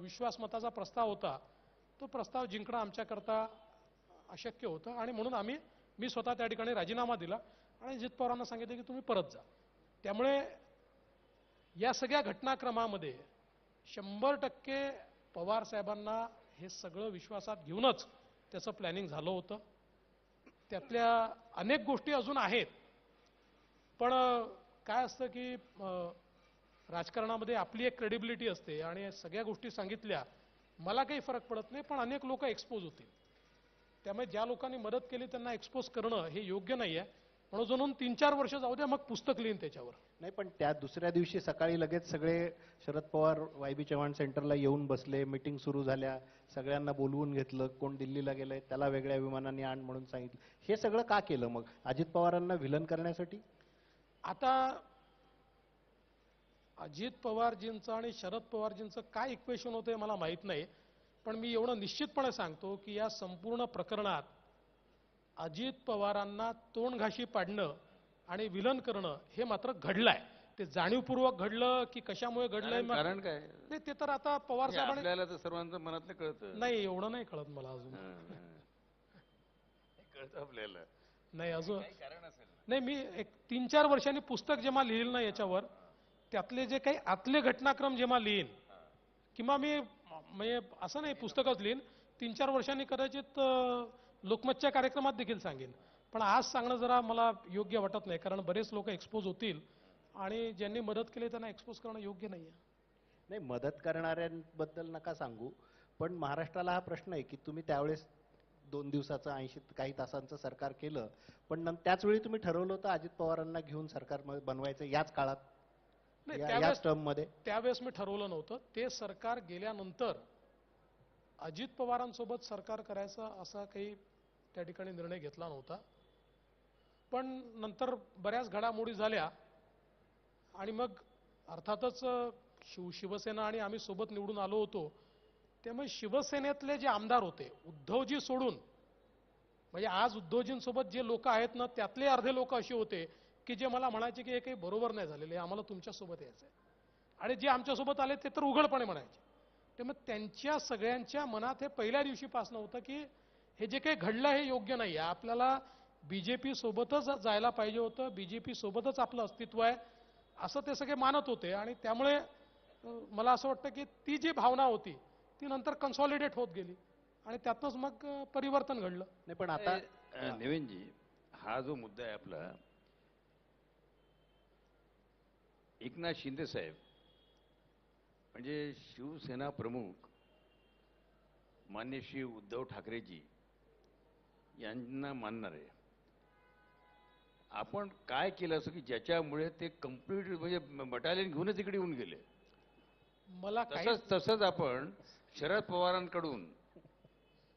विश्वासमताचा प्रस्ताव होता तो प्रस्ताव जिंकणं आमच्याकरता अशक्य होतं आणि म्हणून मी स्वतः त्या ठिकाणी राजीनामा दिला आणि अजित पवारांना सांगितलं की तुम्ही परत जा. त्यामुळे या सगळ्या घटनाक्रमामध्ये 100% पवार साहेबांना हे सगळं विश्वासात घेऊनच त्याचं प्लॅनिंग झालं होतं. त्यातल्या अनेक गोष्टी अजून आहेत, पण काय असतं की राजकारणामध्ये आपली एक क्रेडिबिलिटी असते आणि सगळ्या गोष्टी सांगितल्या मला काही फरक पडत नाही, पण अनेक लोक एक्सपोज होतील. त्यामुळे ज्या लोकांनी मदत केली त्यांना एक्सपोज करणं हे योग्य नाही आहे. म्हणून 3-4 वर्ष जाऊ द्या, मग पुस्तक लिहीन त्याच्यावर. नाही, पण त्या दुसऱ्या दिवशी सकाळी लगेच सगळे शरद पवार वाय.बी. चव्हाण सेंटरला येऊन बसले, मीटिंग सुरू झाल्या, सगळ्यांना बोलवून घेतलं, कोण दिल्लीला गेलंय त्याला वेगळ्या विमानाने आण म्हणून सांगितलं. हे सगळं का केलं मग? अजित पवारांना व्हिलन करण्यासाठी? आता अजित पवारजींचं आणि शरद पवारजींचं काय इक्वेशन होतं हे मला माहीत नाही, पण मी एवढं निश्चितपणे सांगतो की या संपूर्ण प्रकरणात अजित पवारांना तोंडघाशी पाडणं आणि विलन करणं हे मात्र घडलंय. ते जाणीवपूर्वक घडलं की कशामुळे घडलंय कारण काय नाही ते तर आता पवार साहेबांनी आपल्याला तर सर्वांचं मनातलं कळतं. नाही, एवढं नाही कळत मला अजून. कळतं आपल्याला. नाही अजून नाही. मी एक 3-4 वर्षांनी पुस्तक जेव्हा लिहिलं ना याच्यावर, त्यातले जे काही आतले घटनाक्रम जेव्हा लिहीन किंवा मी म्हणजे असं नाही पुस्तकच लिहीन, 3-4 वर्षांनी कदाचित लोकमतच्या कार्यक्रमात देखील सांगेन. पण आज सांगणं जरा मला योग्य वाटत नाही, कारण बरेच लोक एक्सपोज होतील आणि ज्यांनी मदत केली त्यांना एक्सपोज करणं योग्य नाही आहे. नाही, मदत करणाऱ्यांबद्दल नका सांगू, पण महाराष्ट्राला हा प्रश्न आहे की तुम्ही त्यावेळेस 2 दिवसाचं 80 काही तासांचं सरकार केलं, पण त्याच वेळी तुम्ही ठरवलं होतं अजित पवारांना घेऊन सरकार बनवायचं याच काळात, याच टर्ममध्ये. त्यावेळेस मी ठरवलं नव्हतं. ते सरकार गेल्यानंतर अजित पवारांसोबत सरकार करायचा असा काही त्या ठिकाणी निर्णय घेतला नव्हता. पण नंतर बऱ्याच घडामोडी झाल्या आणि मग अर्थातच शिवसेना आणि आम्ही सोबत निवडून आलो होतो. त्यामुळे शिवसेनेतले जे आमदार होते उद्धवजी सोडून, म्हणजे आज उद्धवजींसोबत जे लोक आहेत ना त्यातले अर्धे लोक असे होते की जे मला म्हणायचे की हे काही बरोबर नाही झालेले, आम्हाला तुमच्यासोबत यायचं आहे. आणि जे आमच्यासोबत आले ते तर उघडपणे म्हणायचे. त्यामुळे त्यांच्या सगळ्यांच्या मनात हे पहिल्या दिवशीपासून होतं की हे जे काही घडलं हे योग्य नाही आहे, आपल्याला बीजेपी सोबतच जायला पाहिजे होतं, बीजेपी सोबतच आपलं अस्तित्व आहे असं ते सगळे मानत होते. आणि त्यामुळे मला असं वाटतं की ती जी भावना होती ती नंतर कन्सॉलिडेट होत गेली आणि त्यातनंच मग परिवर्तन घडलं. नाही, पण आता नवीनजी, हा जो मुद्दा आहे आपला, एकनाथ शिंदे साहेब म्हणजे शिवसेना प्रमुख मान्य श्री उद्धव ठाकरेजी यांना मानणार आहे. आपण काय केलं असं की ज्याच्यामुळे ते कम्प्लीट म्हणजे बटालियन घेऊनच इकडे येऊन गेले? मला तसंच आपण शरद पवारांकडून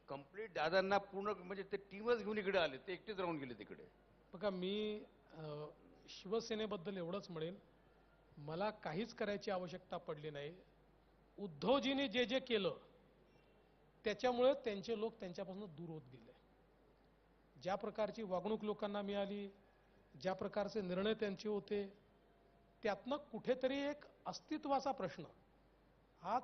कम्प्लीट दादांना पूर्ण म्हणजे ते टीमच घेऊन इकडे आले, ते एकटेच राहून गेले तिकडे. बघा, मी शिवसेनेबद्दल एवढंच म्हणेन, मला काहीच करायची आवश्यकता पडली नाही. उद्धवजींनी जे जे केलं त्याच्यामुळे त्यांचे लोक त्यांच्यापासून दूर होत गेले. ज्या प्रकारची वागणूक लोकांना मिळाली, ज्या प्रकारचे निर्णय त्यांचे होते, त्यातनं कुठेतरी एक अस्तित्वाचा प्रश्न हा